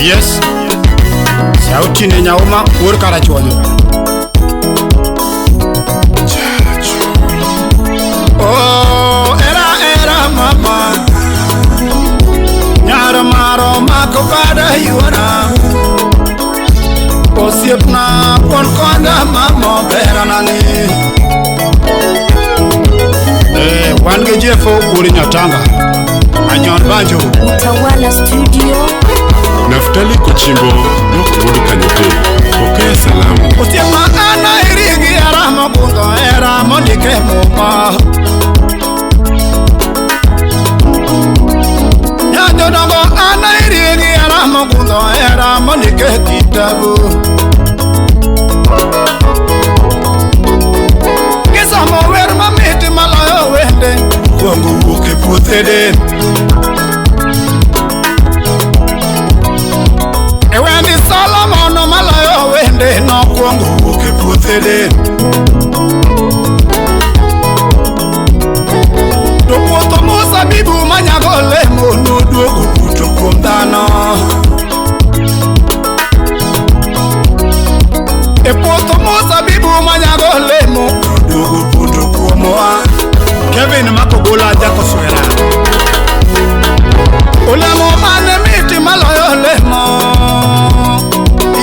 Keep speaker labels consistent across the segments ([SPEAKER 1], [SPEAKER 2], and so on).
[SPEAKER 1] Yes. Sauti ni nyauma urkara chonyo. Oh, era mama. Nyara maro makokada yuana. Osiepna pon konda mama beranani. Wange jefo kuri nyatanga. Anyon banjo.
[SPEAKER 2] Utawala Studio.
[SPEAKER 3] Naftali Kuchimbo Nokudi Kanyote. Okay, salamu.
[SPEAKER 1] Osiepna ana irigi arama bundo era mondike muma. Nyanyo dongo ana irigi arama bundo era mondike kitabu. Kisamo wer mamiti malayo wende kwangu wuke puthede. Ewendi Solomon malayo wende no kwangu wuke puthede. Topoto Musa bibu manyago lemo nuduogo puto kuom dhano. Epoto Musa bibu manyago lemo nuduogo puto kuom wa. Kevin Makobola jako swera. Olemo mane miti malayo lemo.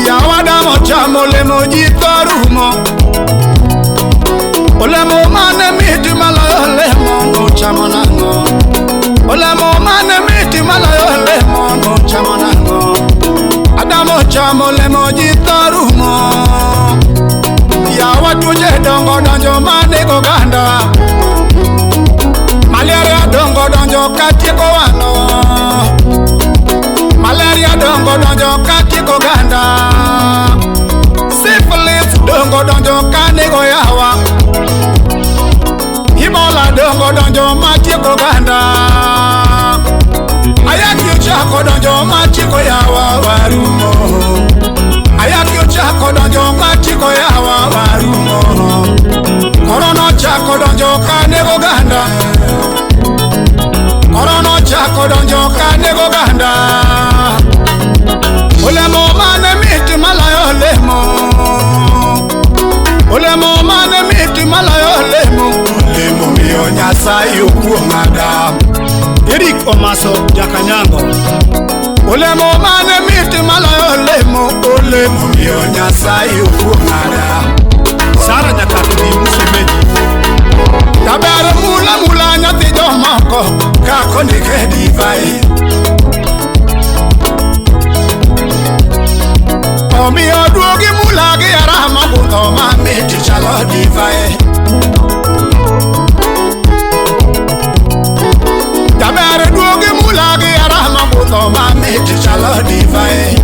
[SPEAKER 1] Yawada mochamo lemo jitorumo. Olemo mane miti malayo lemo no chamo nango. Olemo mane miti malayo lemo no chamo nango. Adamo chamo lemo jitorumo. Yawatuje dongo donjo mane goganda. Malaria dongo donjo katieko wano. Malaria dongo donjo katieko ganda. Syphilis dongo donjo kanego yawa. Ebola dongo donjo matieko ganda. Ayaki ochako donjo matieko yawa warumo. Ayaki ochako donjo matieko yawa warumo. Corona chako donjo kanego ganda. Corona chako donjo kanego ganda. Olemo mane miti malayo lemo. Olemo mane miti malayo lemo. Olemo miyo Nyasaye okuong'ada. Eric Omaso Jakanyango. Olemo mane miti malayo lemo. Olemo miyo Nyasaye okuong'ada. Sara Nyakatudi Musemeji. Tabere mula nyathi jomoko kako ndike divai. Omiyo duogi mula gi arama budho mamiti chalo divai. Tabere duogi mula gi arama budho mamiti chalo divai.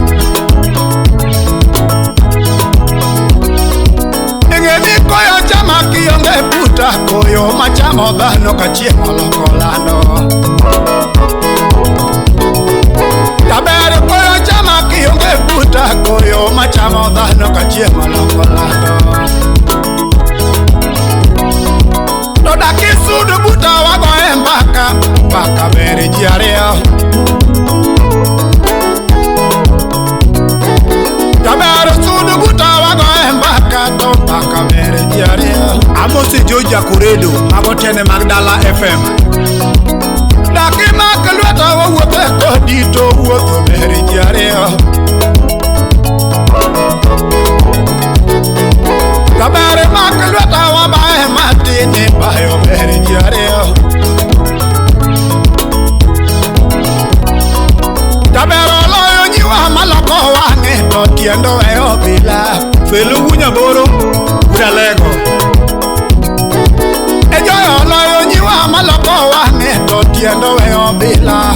[SPEAKER 1] Koyo chama kionge puta koyo machamo dhano kachiemo lokolano. Tabere koyo chama kionge puta koyo machamo dhano kachiemo lokolano. Toda kisudu buta wago embaka mbaka bere jiario. Tabere sudu buta wago embaka to mbaka bere jiario. Amosi Joja Kuredo magotene Magdala FM. Daki makalweta wawuothe kodito wuotho bere jiario. Tabere makalweta wabae matini bayo bere jiario. Tabere loyo nyiwa maloko wange to tiendo weo bila. Felu wunya boro udalego. Ejoyo loyo nyiwa maloko wange to tiendo weo bila.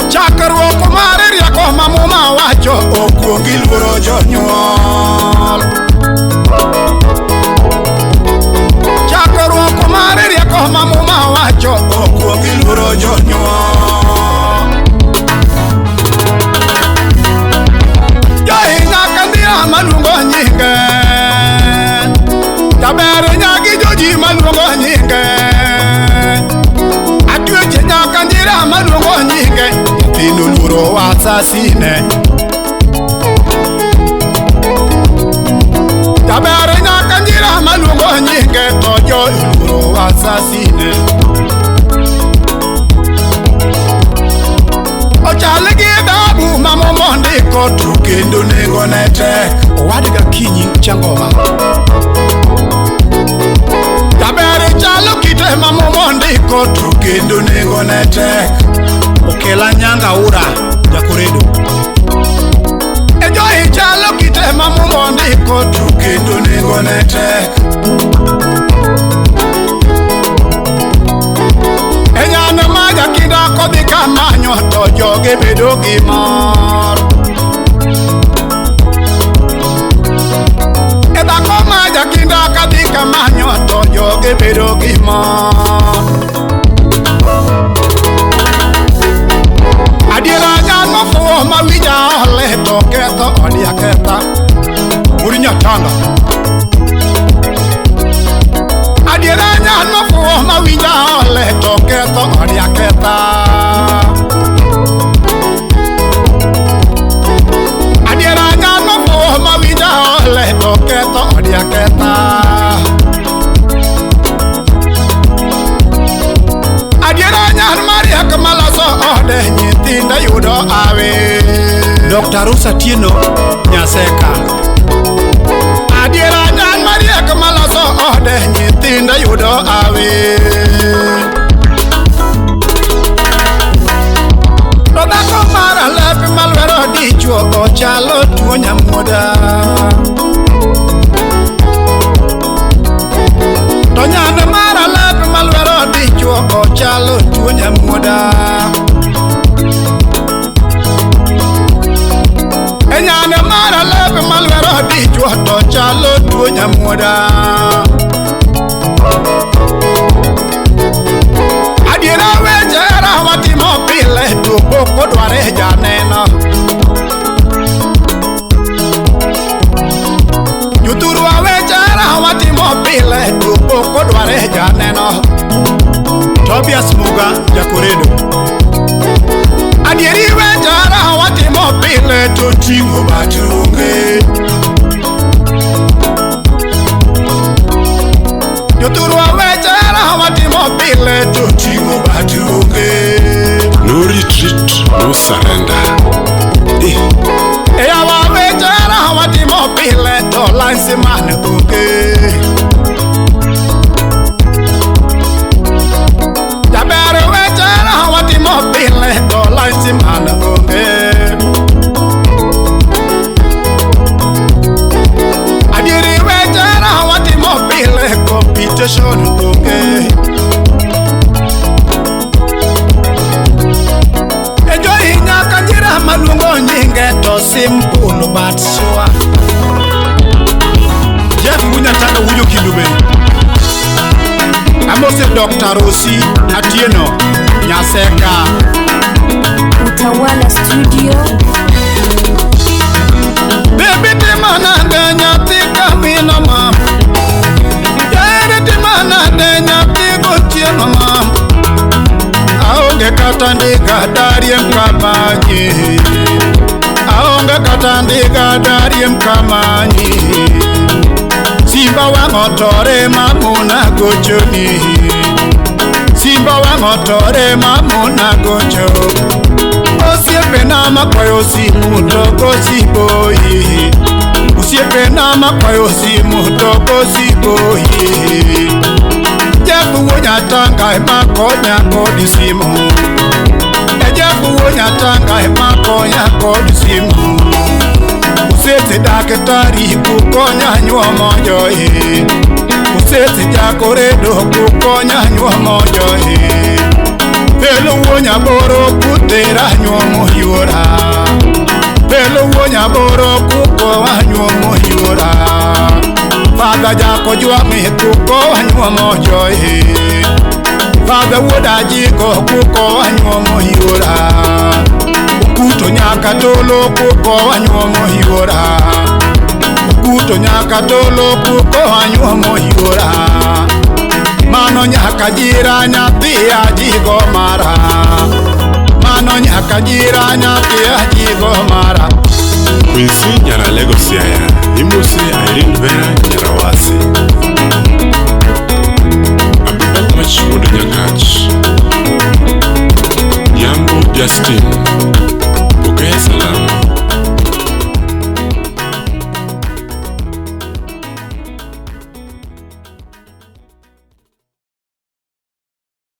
[SPEAKER 1] Chakruok mare rieko mamuma wacho okuongi luoro jonyuol. Chakruok mare rieko mamuma wacho okuongi luoro jonyuol. Johinga kandira malungo nyinge. Tabere nyagi joji malungo nyinge. Atweche nyaka ndira malungo maluongo nyinge nyithindo luoro asasine. Jaber nyaka nyira maluongo nyinge to jo luoro asasine. Ochal gi dabu mamomo ndiko to kendo nengo ne tek. Owadiga kinyi changoma. Jaber chalo kite mamomo ndiko to kendo nengo ne tek. Okela nyanga ura Jakoredo. Ejo chalo kite mamomo ndiko to kendo nengo ne tek. Enyana maja kinda kodhi kamanyo to joge bedo gi mor. Edhako maja kinda kadhi kamanyo to joge bedo gi mor. Adiera nyan mofuo mawija ole to ketho odi aketha. Uri Nyatanga. Adiera nyan mofuo mawija ole to ketho odi aketha. Adiera nyan mofuo mawija ole to ketho odi aketha. Adiera nyan Maria kamalaso ode nyithinda yudo awe. Dr. Rosa Tieno Nyaseka. Adiera nyan Maria kamalaso ode nyithinda yudo awe. Rodako mara lepi malwero dichuo ochalo tuo nyamuoda. To nyana mara lepi malwero dichuo ochalo tuo nyamuoda. Enyana mara lepi malwero dichuo ochalo tuo nyamuoda. Adiera wechera watimo pile to poko dware janeno. Juturu wechera watimo pile to poko dware janeno. Tobias Muga Jakoredo. Adieri wechera watimo pile to tingo batunge. Juturu wechera watimo pile to tingo batunge.
[SPEAKER 3] No retreat, no surrender.
[SPEAKER 1] Eya wechera watimo pile to lansi mane uge. Jaber wechera watimo pile to lansi mane uge. Adieri wechera watimo pile competition uge. Ejo nyaka nyira maluongo nyinge to simple but sure. Jeff Nyatanga wujo kindube. Amose Dr. Rosi Atieno Nyaseka.
[SPEAKER 2] Utawala Studio.
[SPEAKER 1] Baby timana de nyatika mino mam. Yere timana de nyatiko tieno mam. Aonge katandiga dariem kamanyi. Aonge katandiga dariem kamanyi. Simba wangotore mamuna gochoni. Simba wangotore mamuna gocho. Osiepe nama kwayo simu toko siboyi. Osiepe nama kwayo simu toko siboyi. Jefu Nyatanga makonya kodi simu. Jefu Nyatanga makonya kodi simu. Usete daktari kukonya nyuomo joe. Usete Jakoredo kukonya nyuomo joe. Pelo Nyaboro kutera nyuomo yora. Pelo Nyaboro kukonya nyuomo yora. Father Jako Jwami kukonya nyuomo joe. Father Wodajigo kukonya nyuomo yora. Kuto nyaka tolo kuko anyuomo hiora. Kuto nyaka tolo kuko anyuomo hiora. Mano nyaka jira nyathi ajigo mara. kajira nyathi ajigo mara.
[SPEAKER 3] Quincy nyara Lagos yaya, Imose Irene Vera nyara Wasi. Abibak Mach wuod Nyakach. Yambo Justin